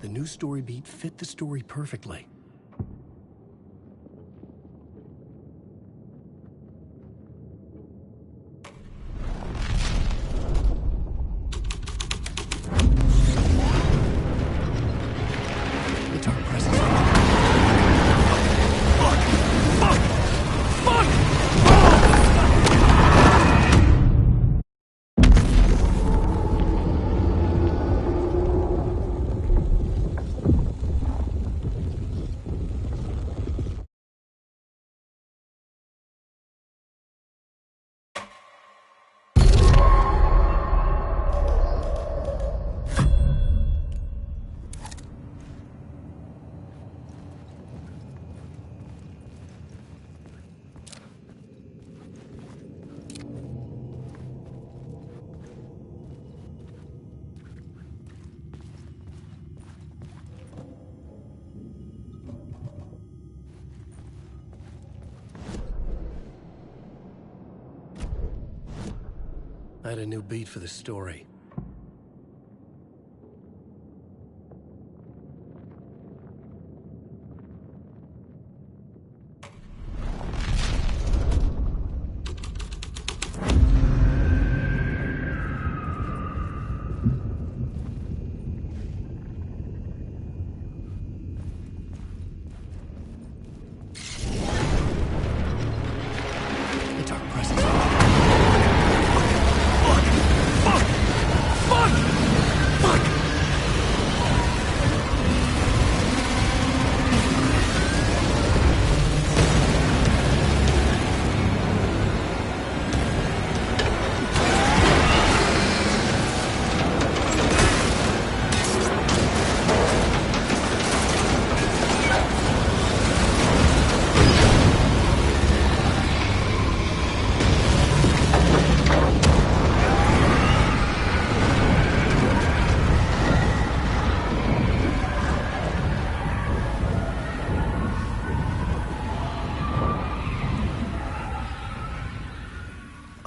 The new story beat fit the story perfectly. The dark presence. I had a new beat for the story. The dark presence.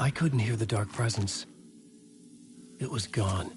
I couldn't hear the dark presence. It was gone.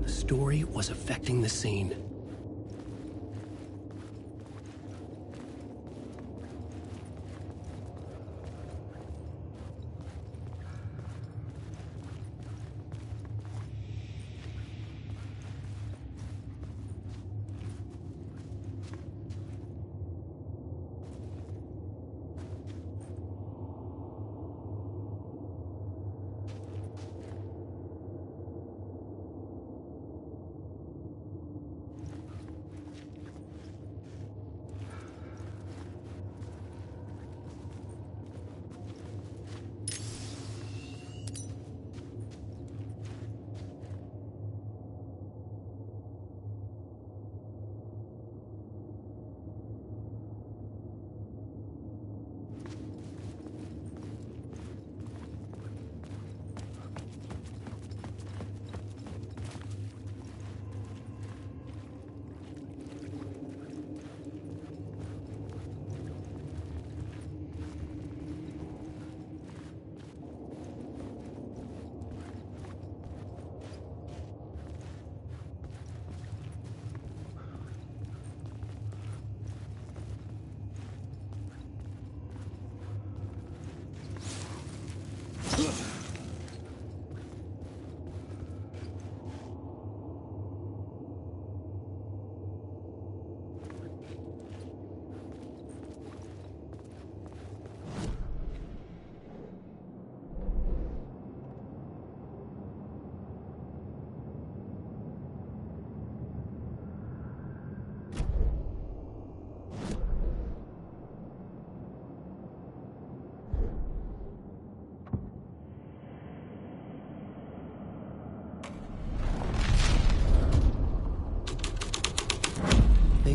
Story was affecting the scene.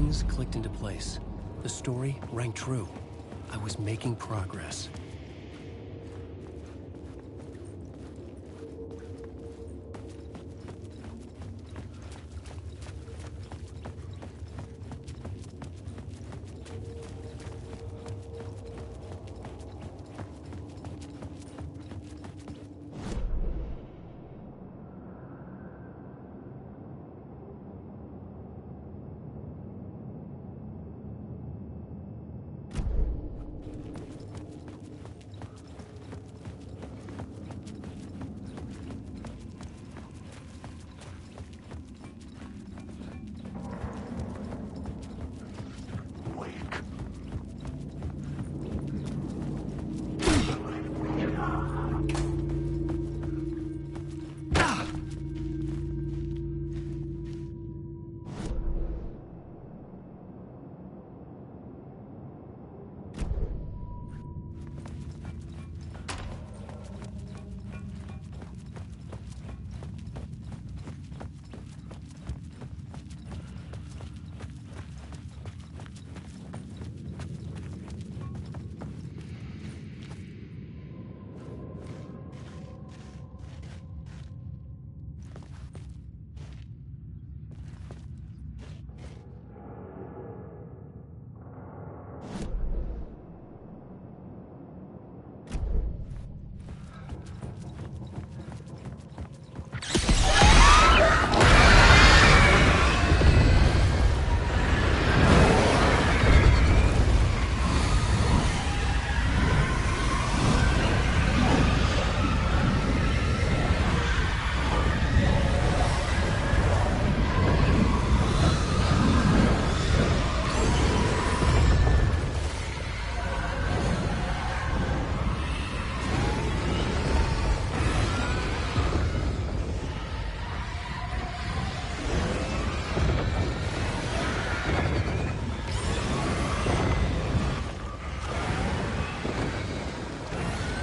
pieces clicked into place. The story rang true. I was making progress.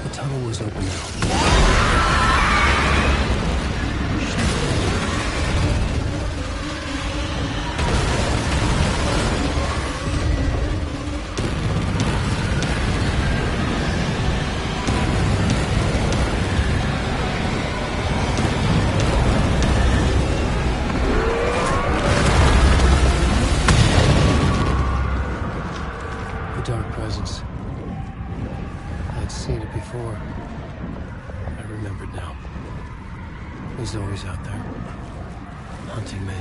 The tunnel was open now. The dark presence. I'd seen it before. I remembered now. He's always out there, hunting me.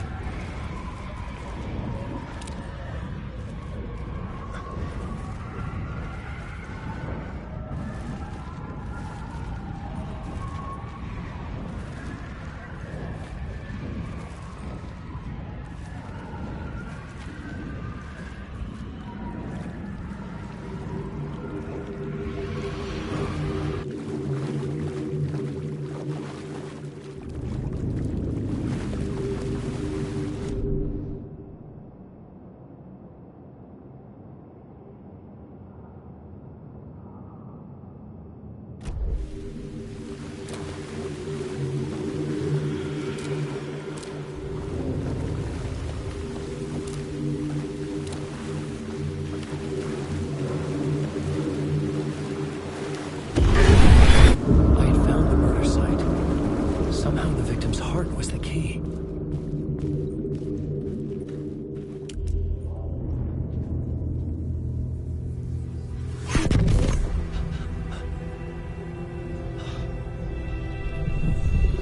Was the key.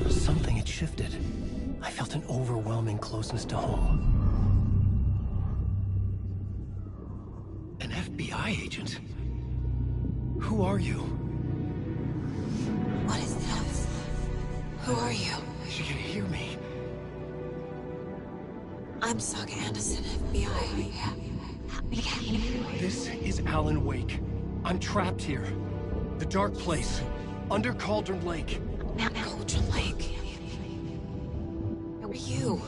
Something had shifted. I felt an overwhelming closeness to home. An FBI agent? Who are you? What is this? Who are you? She can hear me. I'm Saga Anderson, FBI. This is Alan Wake. I'm trapped here. The dark place. Under Cauldron Lake. Cauldron Lake? Where are you?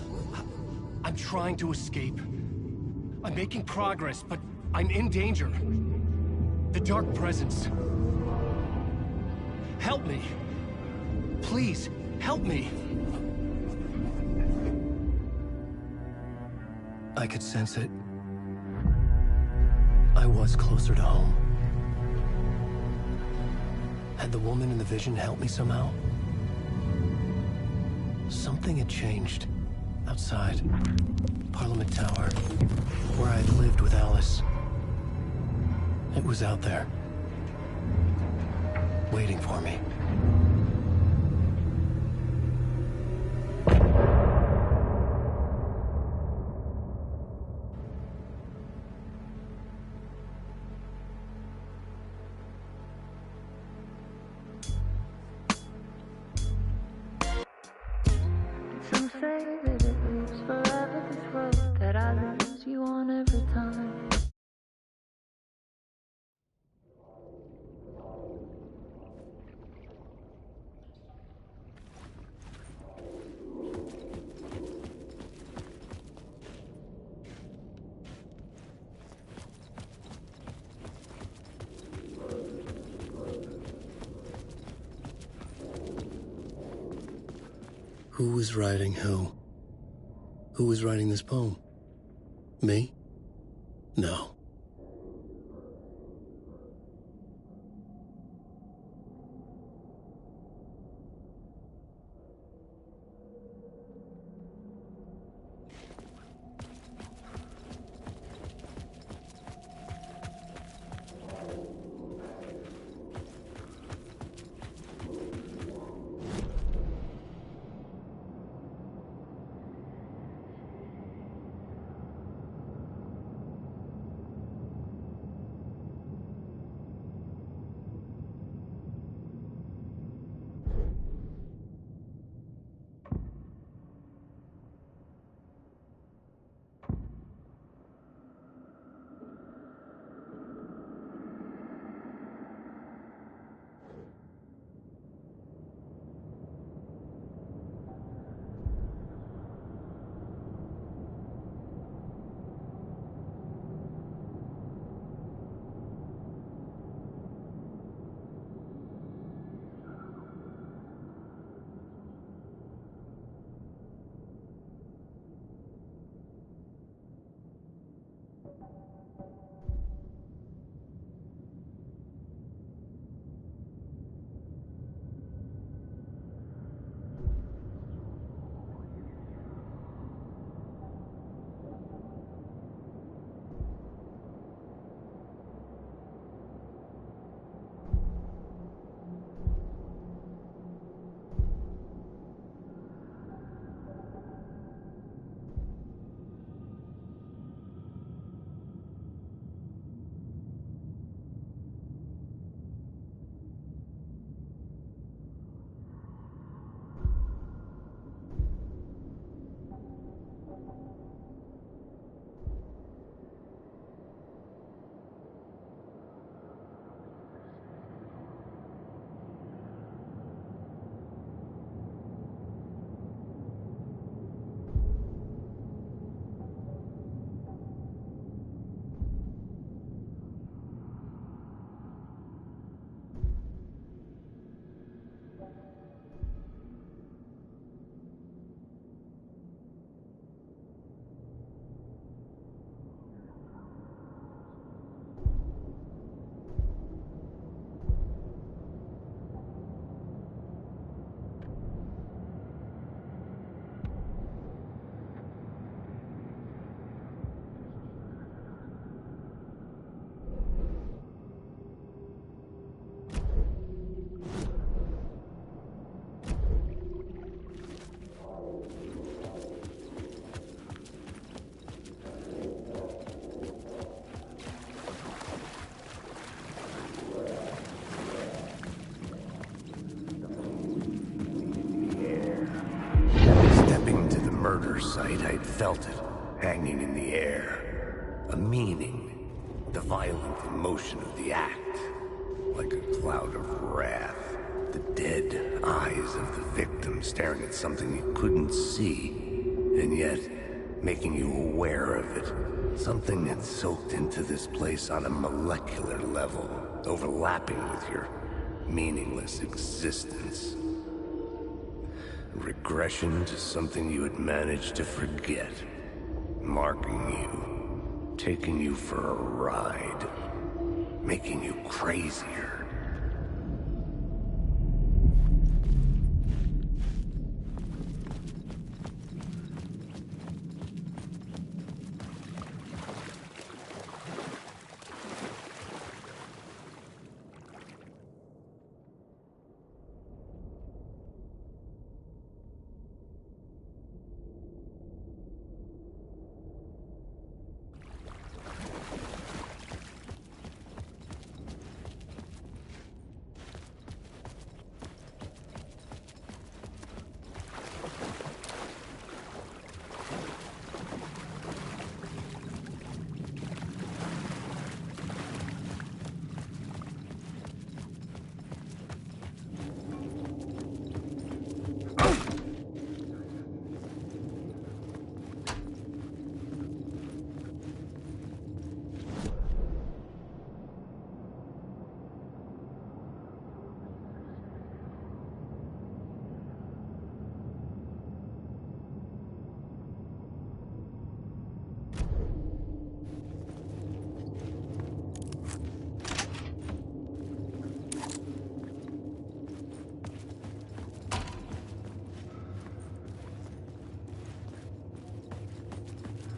I'm trying to escape. I'm making progress, but I'm in danger. The dark presence. Help me. Please, help me. I could sense it. I was closer to home. Had the woman in the vision helped me somehow? Something had changed. Outside. Parliament Tower. Where I had lived with Alice. It was out there. Waiting for me. Some say that it lives forever, this road that I lose you on every time. Who was writing who? Who was writing this poem? Me? No. Site, I'd felt it, hanging in the air. A meaning, the violent emotion of the act. Like a cloud of wrath, the dead eyes of the victim staring at something you couldn't see, and yet making you aware of it. Something that soaked into this place on a molecular level, overlapping with your meaningless existence. Regression to something you had managed to forget, marking you, taking you for a ride, making you crazier.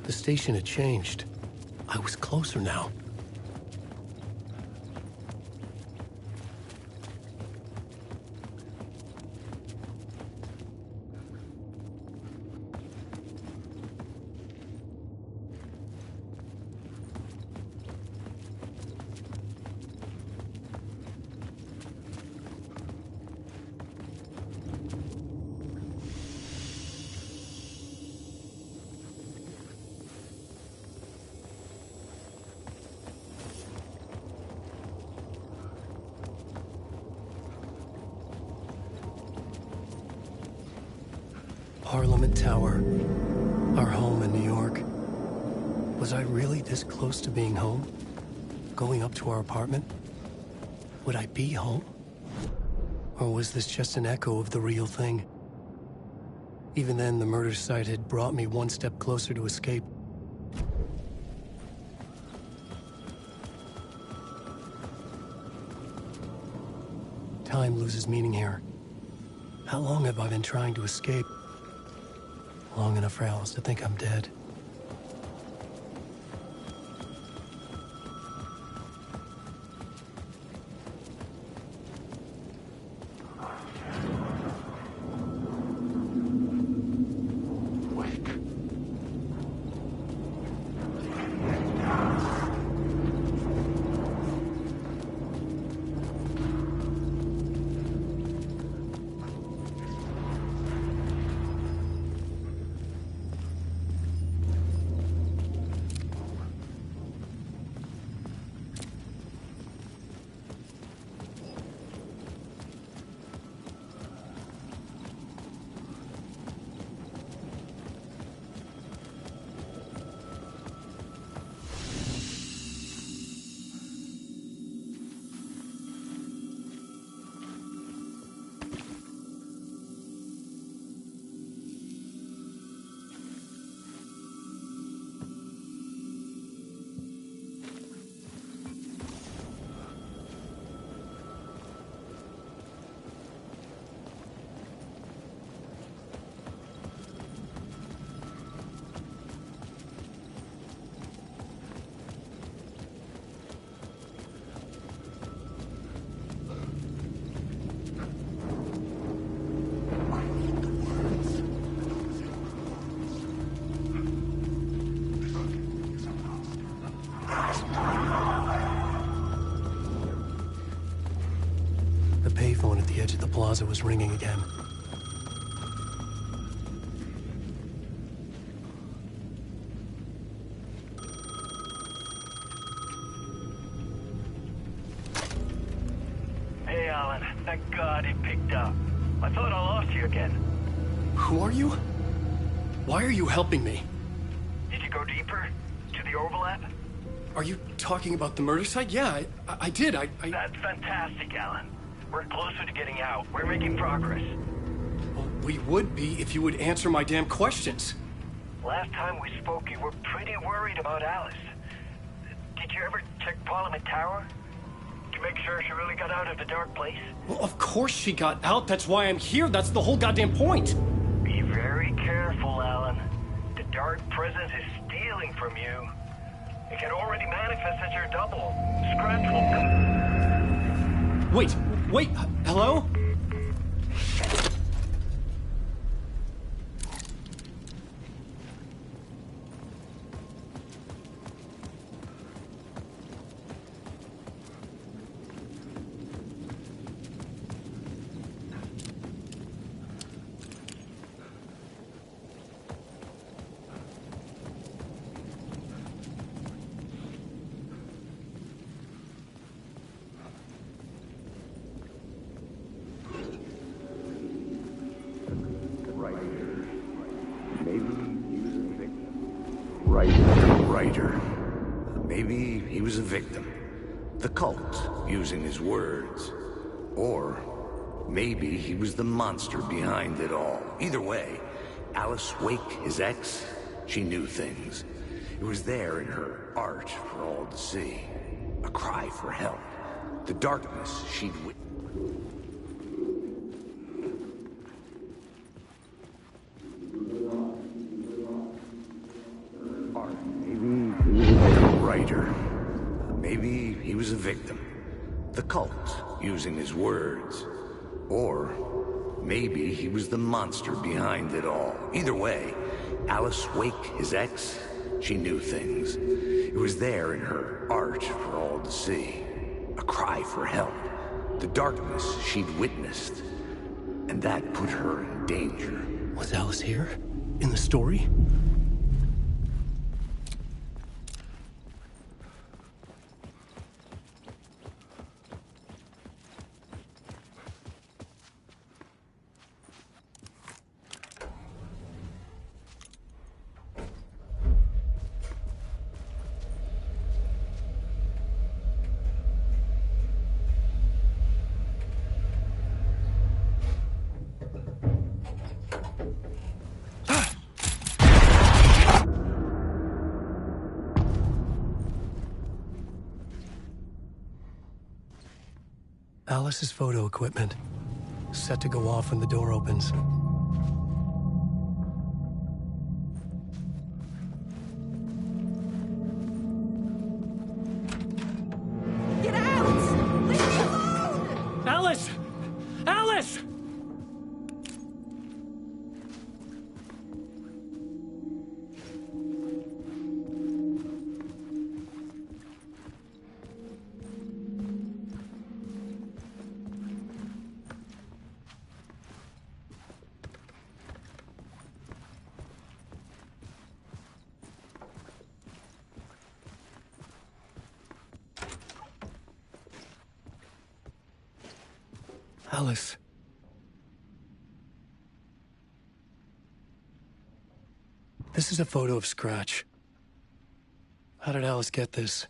The station had changed. I was closer now. Parliament Tower, our home in New York. Was I really this close to being home? Going up to our apartment? Would I be home? Or was this just an echo of the real thing? Even then, the murder site had brought me one step closer to escape. Time loses meaning here. How long have I been trying to escape? Long enough for Alice to think I'm dead. The payphone at the edge of the plaza was ringing again. Hey, Alan. Thank God it picked up. I thought I lost you again. Who are you? Why are you helping me? Did you go deeper? To the overlap? Are you talking about the murder site? Yeah, I did. That's fantastic, Alan. We're closer to getting out. We're making progress. Well, we would be if you would answer my damn questions. Last time we spoke, you were pretty worried about Alice. Did you ever check Parliament Tower? To make sure she really got out of the dark place? Well, of course she got out. That's why I'm here. That's the whole goddamn point. Be very careful, Alan. The dark presence is stealing from you. It can already manifest as your double. Scratch will come. Wait, hello? Maybe he was a victim. The cult, using his words. Or maybe he was the monster behind it all. Either way, Alice Wake, his ex, she knew things. It was there in her art for all to see. A cry for help. The darkness she'd witnessed. Maybe he was a victim. The cult, using his words. Or maybe he was the monster behind it all. Either way, Alice Wake, his ex, she knew things. It was there in her art for all to see. A cry for help. The darkness she'd witnessed. And that put her in danger. Was Alice here? In the story? Alice's photo equipment, set to go off when the door opens. Get out! Leave me alone! Alice! Alice! Alice. This is a photo of Scratch. How did Alice get this?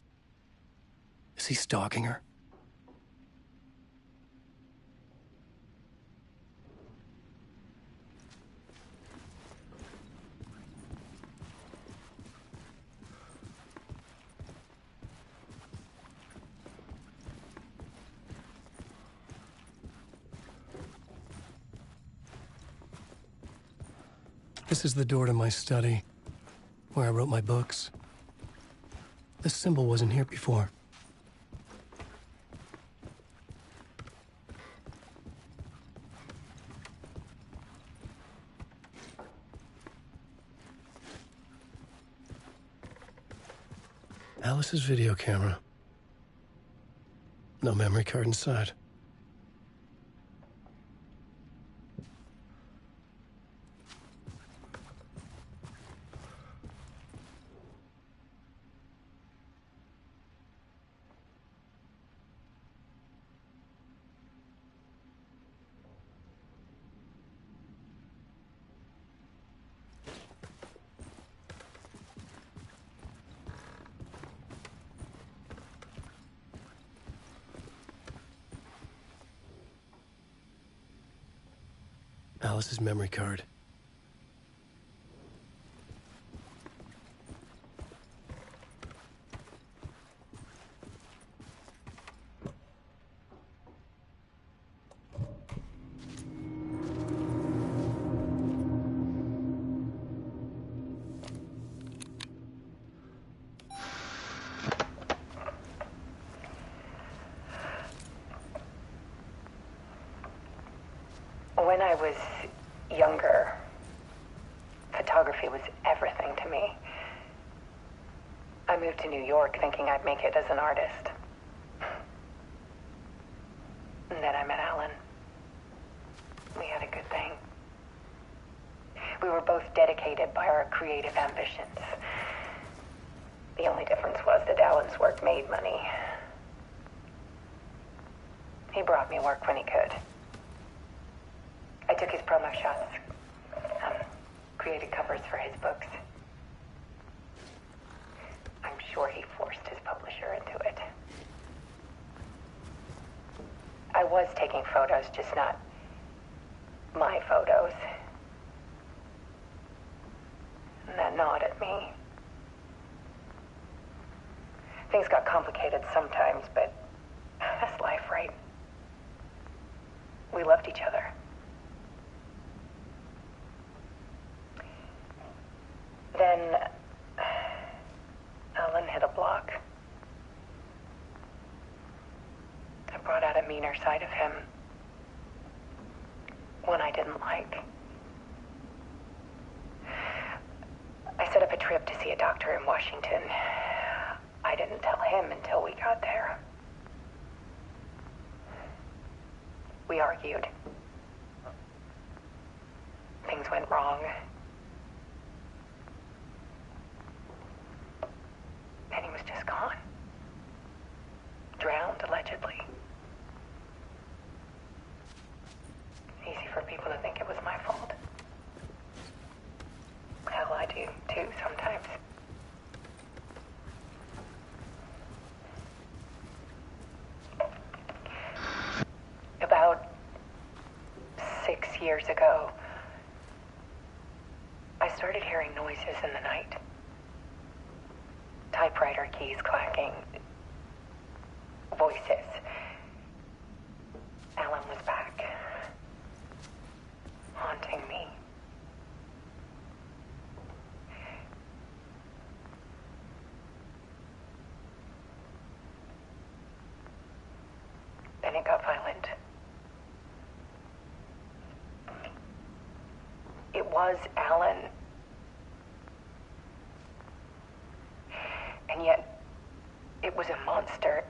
Is he stalking her? This is the door to my study, where I wrote my books. This symbol wasn't here before. Alice's video camera. No memory card inside. Alice's memory card. photography was everything to me. I moved to New York thinking I'd make it as an artist. And then I met Alan. We had a good thing. We were both dedicated by our creative ambitions. The only difference was that Alan's work made money. He brought me work when he could. I took his promo shots, created covers for his books. I'm sure he forced his publisher into it. I was taking photos, just not my photos. And that gnawed at me. Things got complicated sometimes, but that's life, right? We loved each other. Then Alan hit a block. I brought out a meaner side of him. One I didn't like. I set up a trip to see a doctor in Washington. I didn't tell him until we got there. We argued. Things went wrong. And he was just gone. Drowned, allegedly. Easy for people to think it was my fault. Hell, I do, too, sometimes. About 6 years ago, I started hearing noises in the night. Typewriter keys clacking. Voices. Alan was back. Haunting me. Then it got violent. It was Alan. And yet, it was a monster.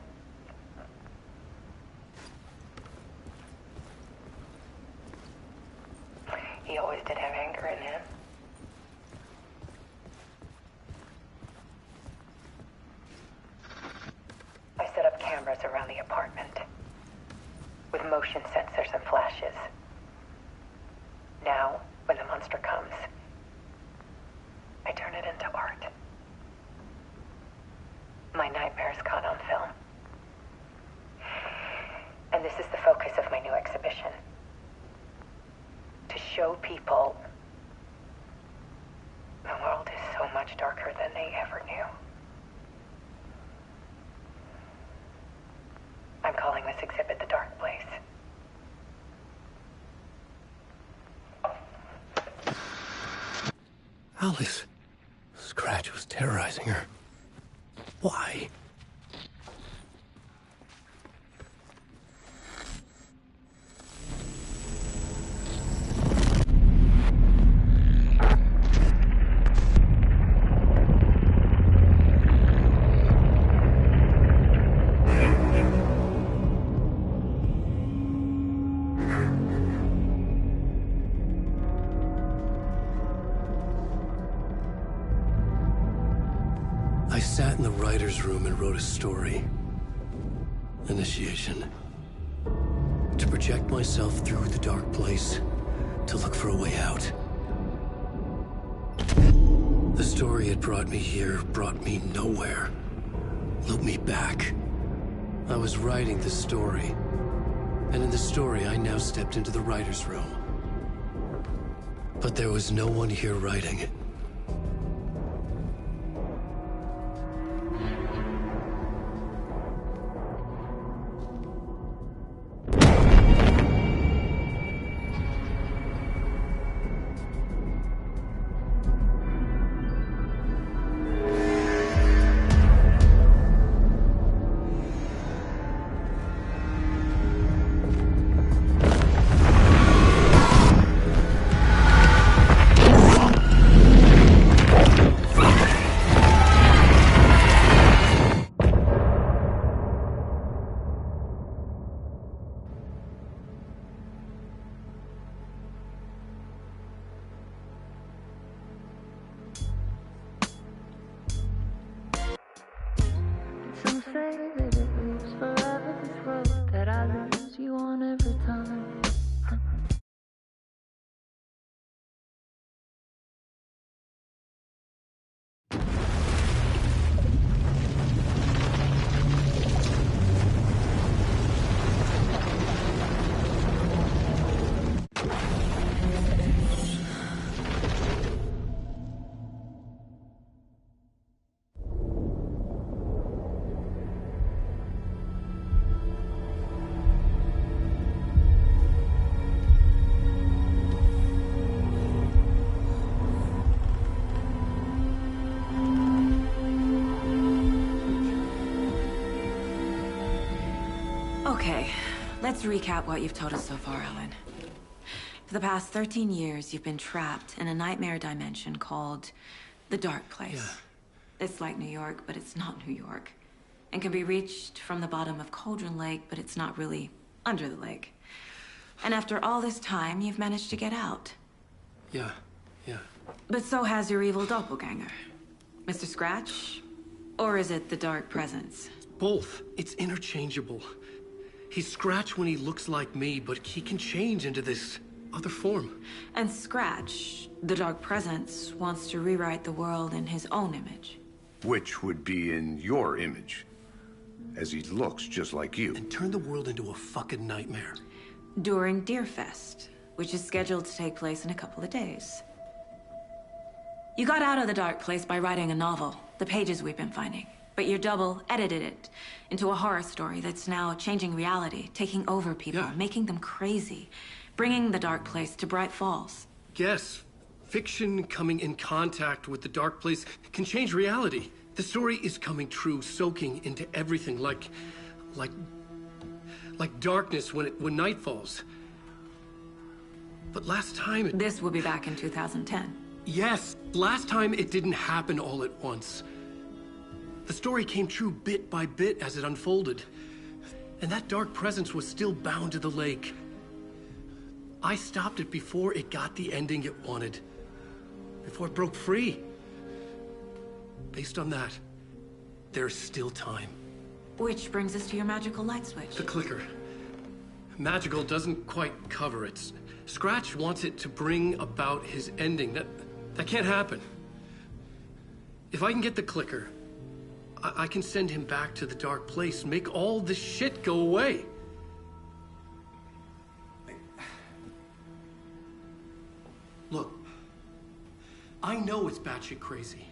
He always did have anger in him. I set up cameras around the apartment with motion sensors and flashes. Now, when the monster comes, I turn it into art. My nightmares caught on film. And this is the focus of my new exhibition. To show people the world is so much darker than they ever knew. I'm calling this exhibit The Dark Place. Alice. Scratch was terrorizing her. Why? I sat in the writer's room and wrote a story. Initiation. To project myself through the dark place, to look for a way out. The story had brought me here, brought me nowhere. Looped me back. I was writing the story. And in the story, I now stepped into the writer's room. But there was no one here writing it. say that it leaves forever this road that I lose you on every time. Okay, let's recap what you've told us so far, Alan. For the past 13 years, you've been trapped in a nightmare dimension called the Dark Place. Yeah. It's like New York, but it's not New York. And can be reached from the bottom of Cauldron Lake, but it's not really under the lake. And after all this time, you've managed to get out. Yeah. But so has your evil doppelganger. Mr. Scratch? Or is it the Dark Presence? Both. It's interchangeable. He's Scratch when he looks like me, but he can change into this other form. And Scratch, the Dark Presence, wants to rewrite the world in his own image. Which would be in your image, as he looks just like you. And turn the world into a fucking nightmare. During Deerfest, which is scheduled to take place in a couple of days. You got out of the Dark Place by writing a novel, the pages we've been finding. But your double edited it into a horror story that's now changing reality, taking over people, making them crazy, bringing the Dark Place to Bright Falls. Yes, fiction coming in contact with the Dark Place can change reality. The story is coming true, soaking into everything like darkness when night falls. But last time This will be back in 2010. Yes, last time it didn't happen all at once. The story came true bit by bit as it unfolded. And that dark presence was still bound to the lake. I stopped it before it got the ending it wanted. Before it broke free. Based on that, there's still time. Which brings us to your magical light switch. The clicker. Magical doesn't quite cover it. Scratch wants it to bring about his ending. That can't happen. If I can get the clicker, I can send him back to the Dark Place and make all this shit go away. Look, I know it's batshit crazy.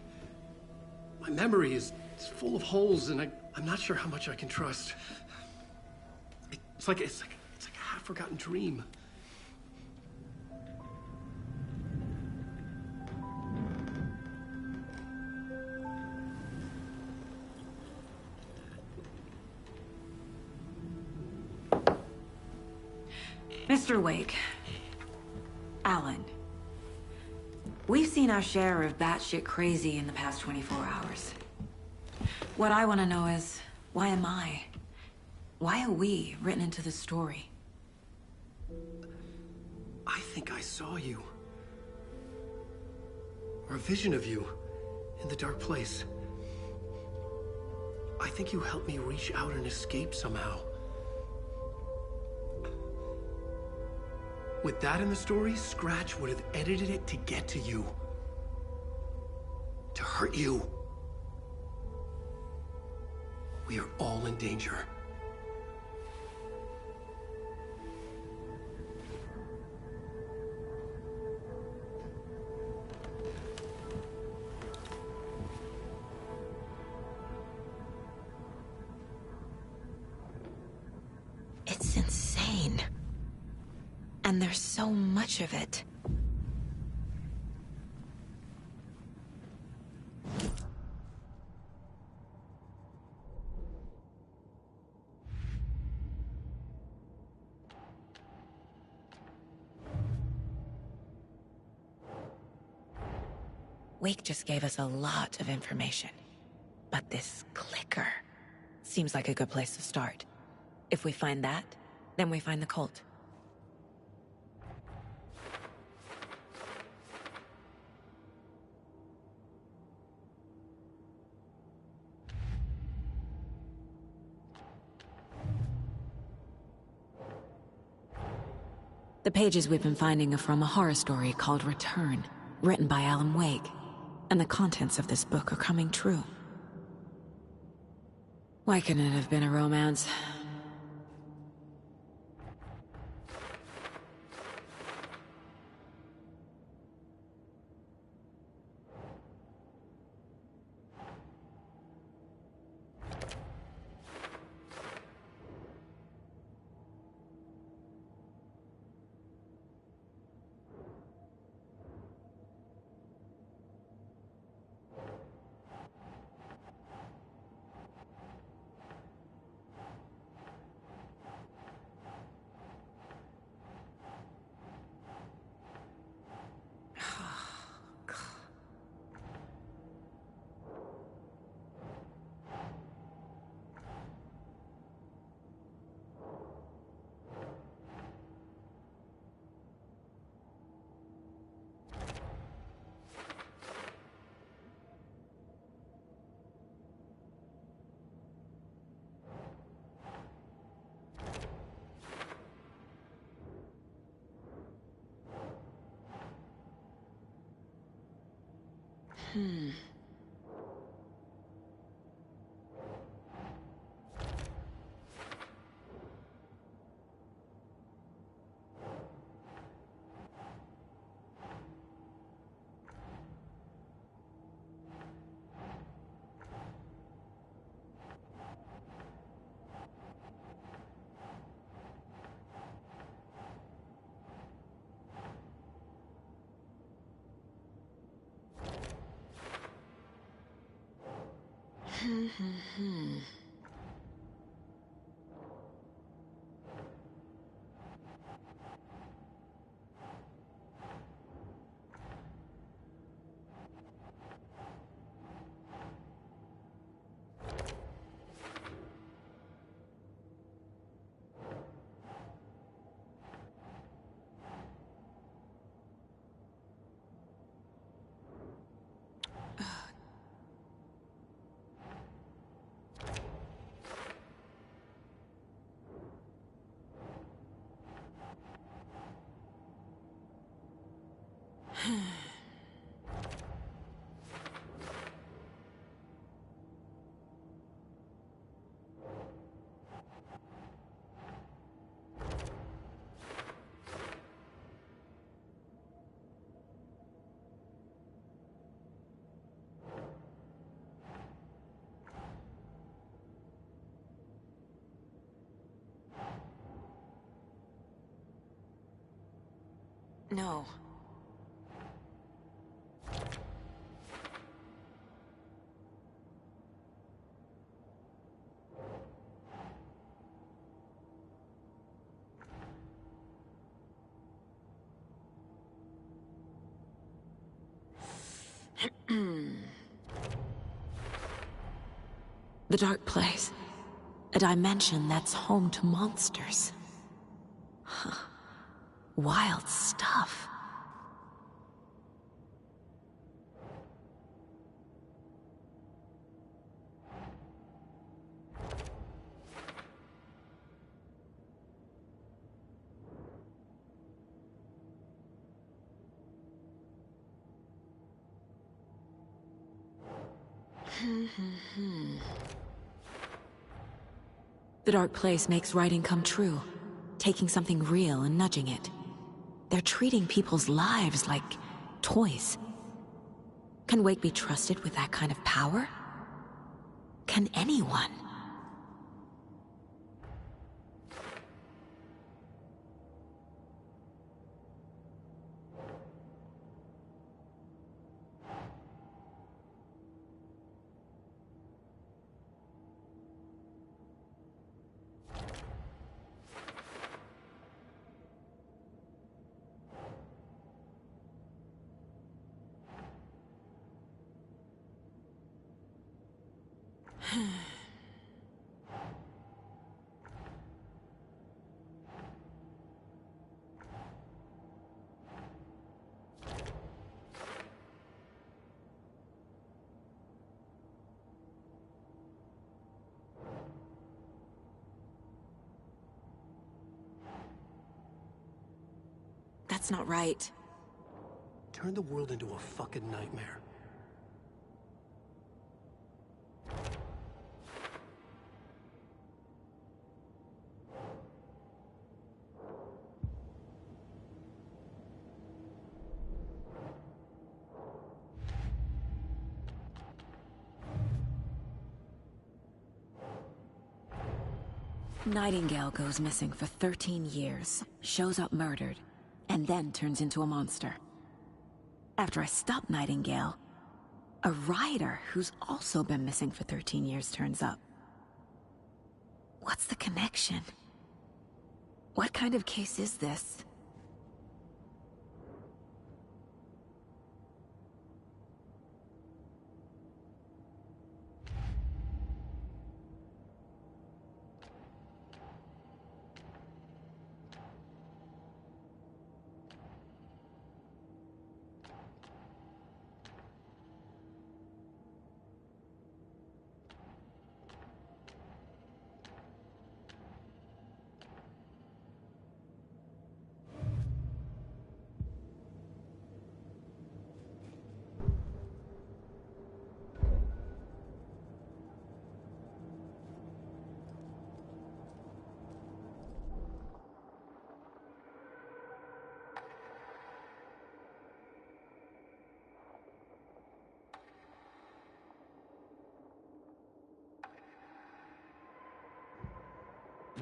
My memory is full of holes, and I'm not sure how much I can trust. It's like a half-forgotten dream. Mr. Wake, Alan, we've seen our share of batshit crazy in the past 24 hours. What I want to know is, why am I? Why are we written into the story? I think I saw you. Or a vision of you in the Dark Place. I think you helped me reach out and escape somehow. With that in the story, Scratch would have edited it to get to you. To hurt you. We are all in danger. It's insane. And there's so much of it. Wake just gave us a lot of information. But this clicker seems like a good place to start. If we find that, then we find the cult. The pages we've been finding are from a horror story called Return, written by Alan Wake. And the contents of this book are coming true. Why couldn't it have been a romance? No. The Dark Place. A dimension that's home to monsters. Huh. Wild stuff. The Dark Place makes writing come true, taking something real and nudging it. They're treating people's lives like toys. Can Wake be trusted with that kind of power? Can anyone? That's not right. Turn the world into a fucking nightmare. Nightingale goes missing for 13 years, shows up murdered, and then turns into a monster. After I stop Nightingale, a rider who's also been missing for 13 years turns up. What's the connection? What kind of case is this?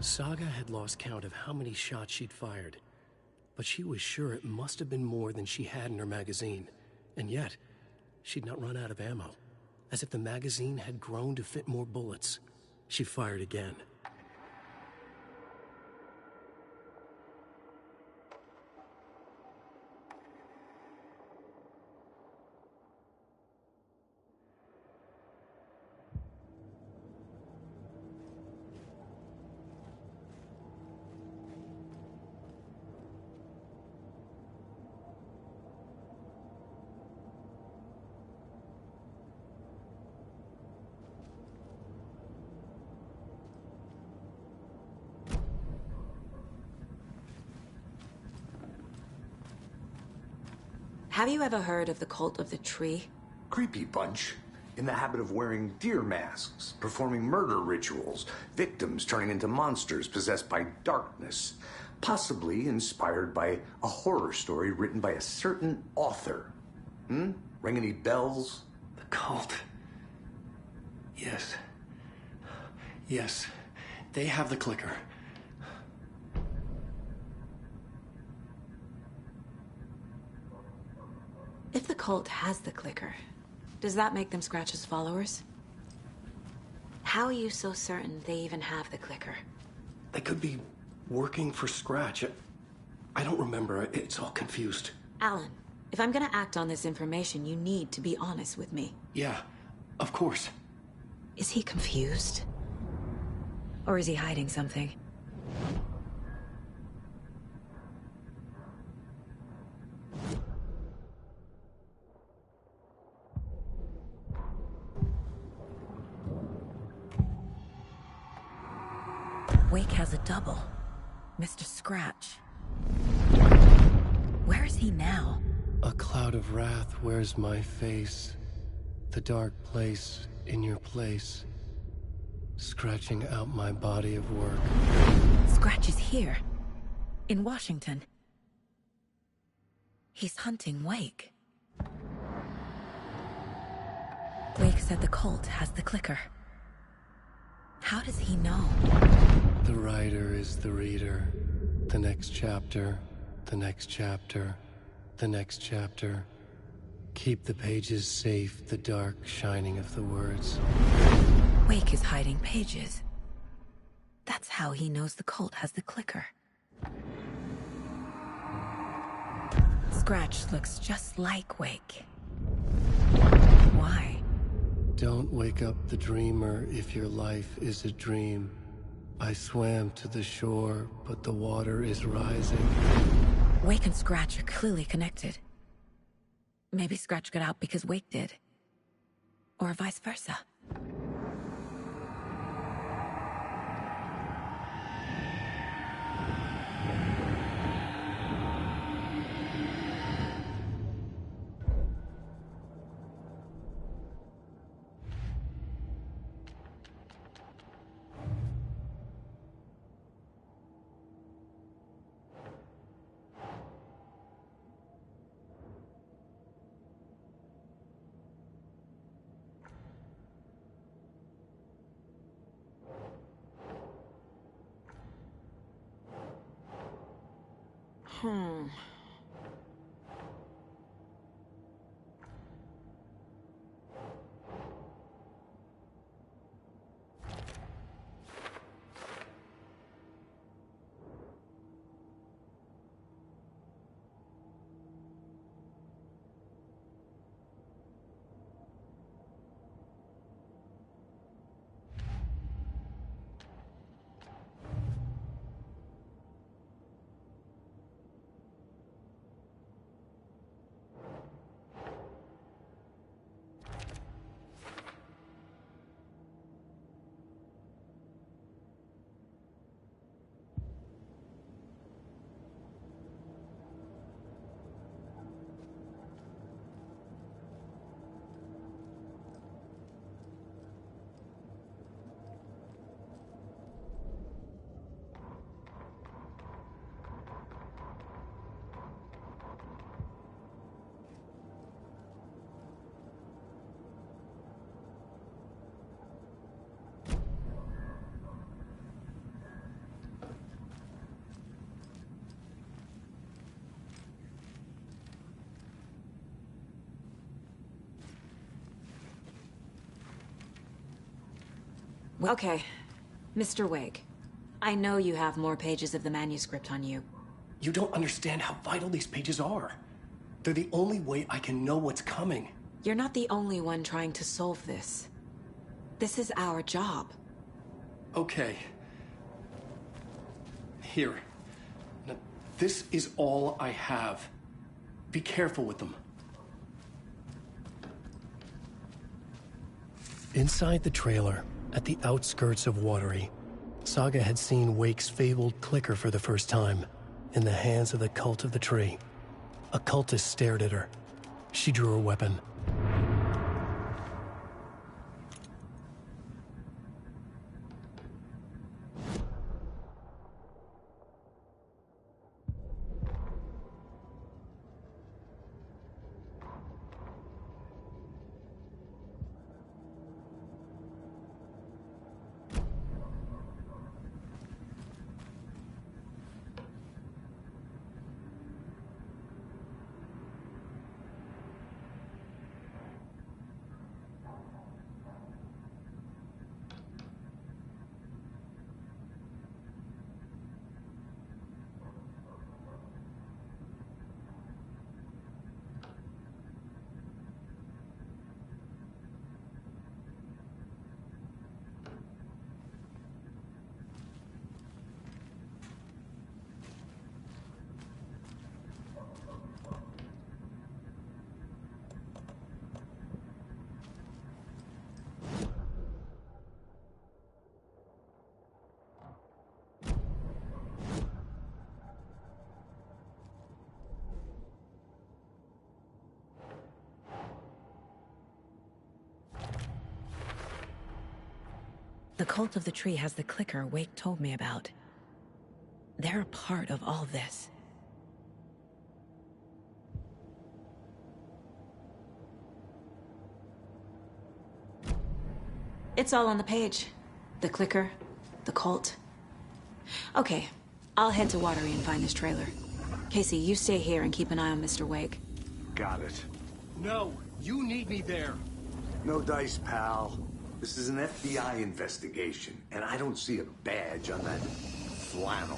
Saga had lost count of how many shots she'd fired, but she was sure it must have been more than she had in her magazine. And yet, she'd not run out of ammo. As if the magazine had grown to fit more bullets. She fired again. Have you ever heard of the Cult of the Tree? Creepy bunch. In the habit of wearing deer masks, performing murder rituals, victims turning into monsters possessed by darkness. Possibly inspired by a horror story written by a certain author. Ring any bells? The cult. Yes. Yes. They have the clicker. If the cult has the clicker, does that make them Scratch's followers? How are you so certain they even have the clicker? They could be working for Scratch. I don't remember. It's all confused. Alan, if I'm gonna act on this information, you need to be honest with me. Yeah, of course. Is he confused? Or is he hiding something? Wake has a double. Mr. Scratch. Where is he now? A cloud of wrath wears my face. The dark place in your place. Scratching out my body of work. Scratch is here. In Washington. He's hunting Wake. Wake said the cult has the clicker. How does he know? The writer is the reader. The next chapter, the next chapter, the next chapter. Keep the pages safe, the dark shining of the words. Wake is hiding pages. That's how he knows the cult has the clicker. Scratch looks just like Wake. Why? Don't wake up the dreamer if your life is a dream. I swam to the shore, but the water is rising. Wake and Scratch are clearly connected. Maybe Scratch got out because Wake did. Or vice versa. Okay, Mr. Wake. I know you have more pages of the manuscript on you. You don't understand how vital these pages are. They're the only way I can know what's coming. You're not the only one trying to solve this. This is our job. Okay. Here. Now, this is all I have. Be careful with them. Inside the trailer, at the outskirts of Watery, Saga had seen Wake's fabled clicker for the first time, in the hands of the Cult of the Tree. A cultist stared at her. She drew her weapon. The Cult of the Tree has the clicker Wake told me about. They're a part of all this. It's all on the page. The clicker, the cult. Okay, I'll head to Watery and find this trailer. Casey, you stay here and keep an eye on Mr. Wake. Got it. No, you need me there. No dice, pal. This is an FBI investigation, and I don't see a badge on that flannel.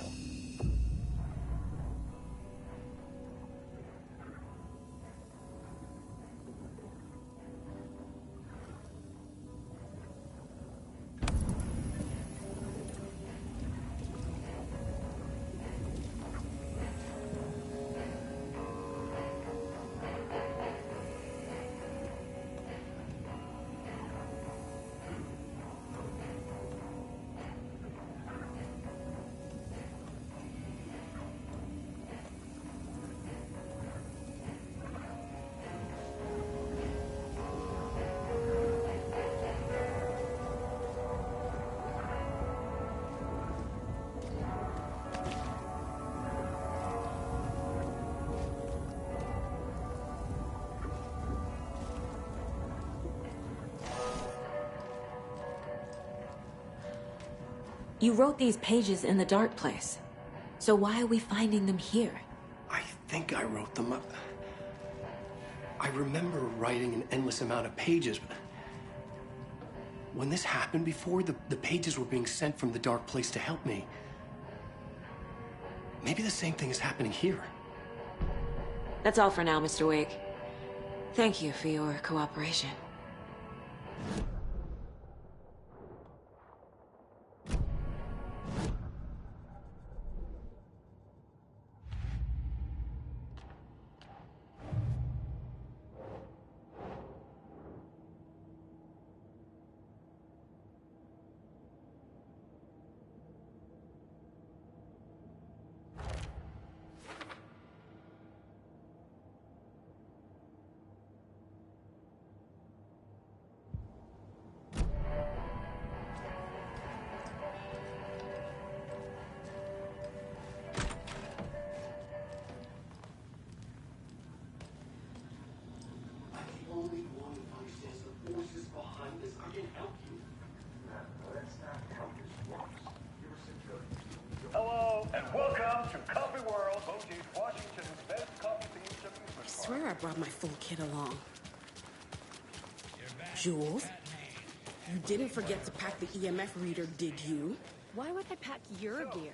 You wrote these pages in the dark place. So why are we finding them here? think I wrote them. I remember writing an endless amount of pages, but when this happened before, the pages were being sent from the dark place to help me. Maybe the same thing is happening here. That's all for now, Mr. Wake. Thank you for your cooperation. Hello, and welcome to Coffee World, Mojave, Washington's best coffee-themed amusement I swear I brought my full kit along. Jules, you didn't forget to pack the EMF reader, did you? Why would I pack your gear?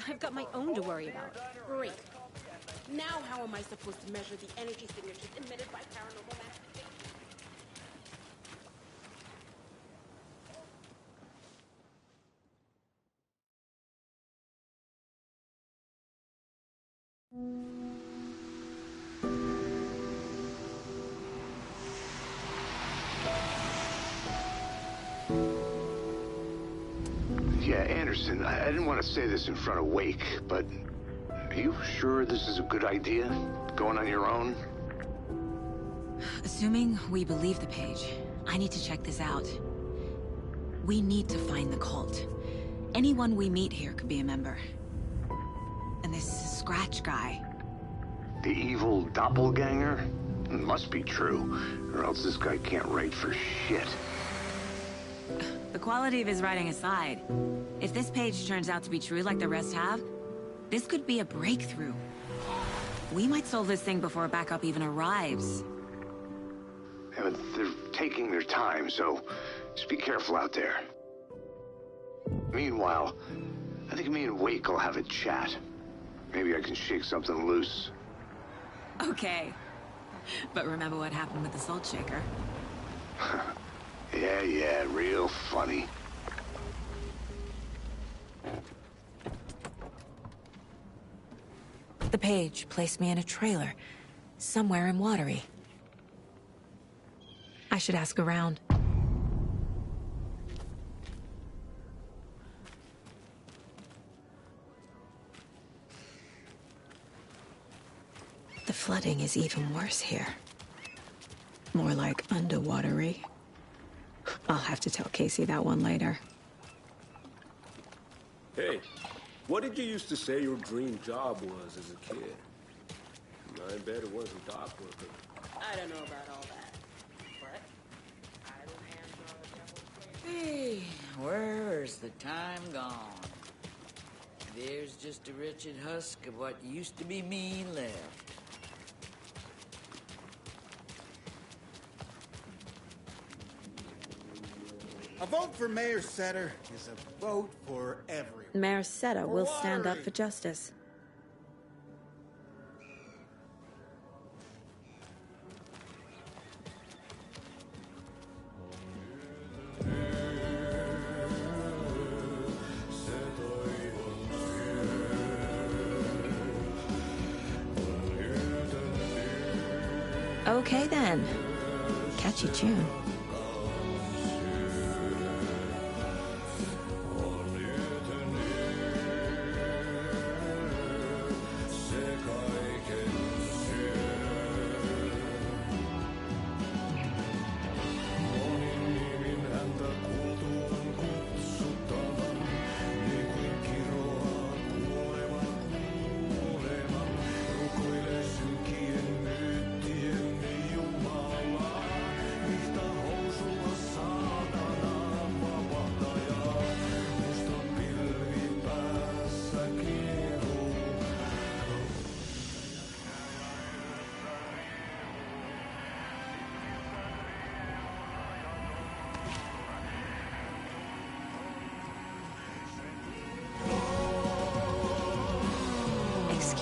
I've got my own to worry about. Great. Now how am I supposed to measure the energy signatures emitted by paranormal manifestations? Yeah, Anderson, I didn't want to say this in front of Wake, but are you sure this is a good idea? Going on your own? Assuming we believe the page, I need to check this out. We need to find the cult. Anyone we meet here could be a member. And this Scratch guy. The evil doppelganger? It must be true, or else this guy can't write for shit. The quality of his writing aside, if this page turns out to be true like the rest have, this could be a breakthrough. We might solve this thing before backup even arrives. Yeah, but they're taking their time, so just be careful out there. Meanwhile, I think me and Wake will have a chat. Maybe I can shake something loose. Okay. But remember what happened with the salt shaker? Yeah, real funny. The page placed me in a trailer, somewhere in Watery. I should ask around. The flooding is even worse here. More like underwatery. I'll have to tell Casey that one later. Hey, what did you used to say your dream job was as a kid? I bet it wasn't dock worker. I don't know about all that. But idle hands are the devil's Hey, where's the time gone? There's just a wretched husk of what used to be me left. A vote for Mayor Setter is a vote for everyone. Mayor Seta will stand up for justice. Okay then. Catchy tune.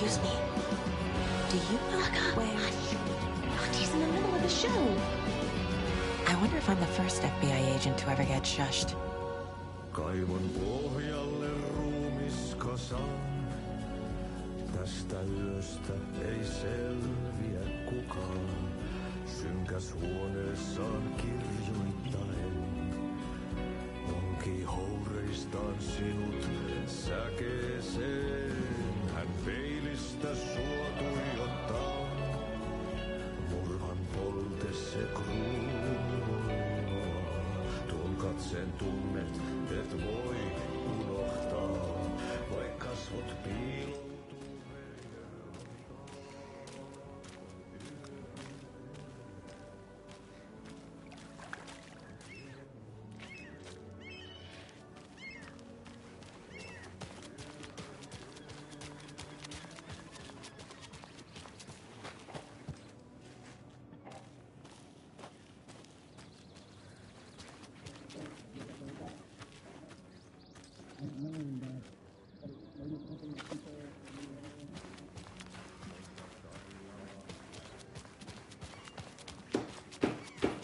Excuse me. Do you know where... He's in the middle of the show. I wonder if I'm the first FBI agent to ever get shushed. Kaivon pohjalle ruumiskasan. Tästä yöstä ei selviä kukaan. Synkäs huoneessaan kirjoittaen. Onki houreistaan sinut säkeeseen. Hän peilistä sua tuijottaa. Murhan polte se kruunua. Tuon katseen tunnet, et voi unohtaa. Vaik kasvot piiloutuu.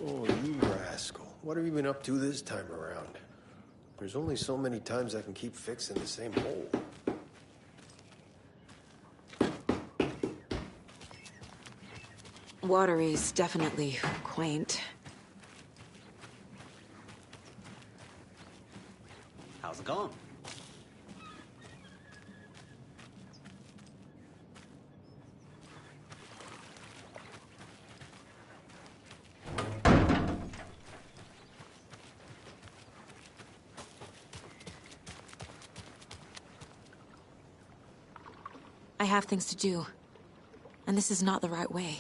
Oh, you rascal. What have you been up to this time around? There's only so many times I can keep fixing the same hole. Watery's definitely quaint. How's it going? I have things to do. And this is not the right way.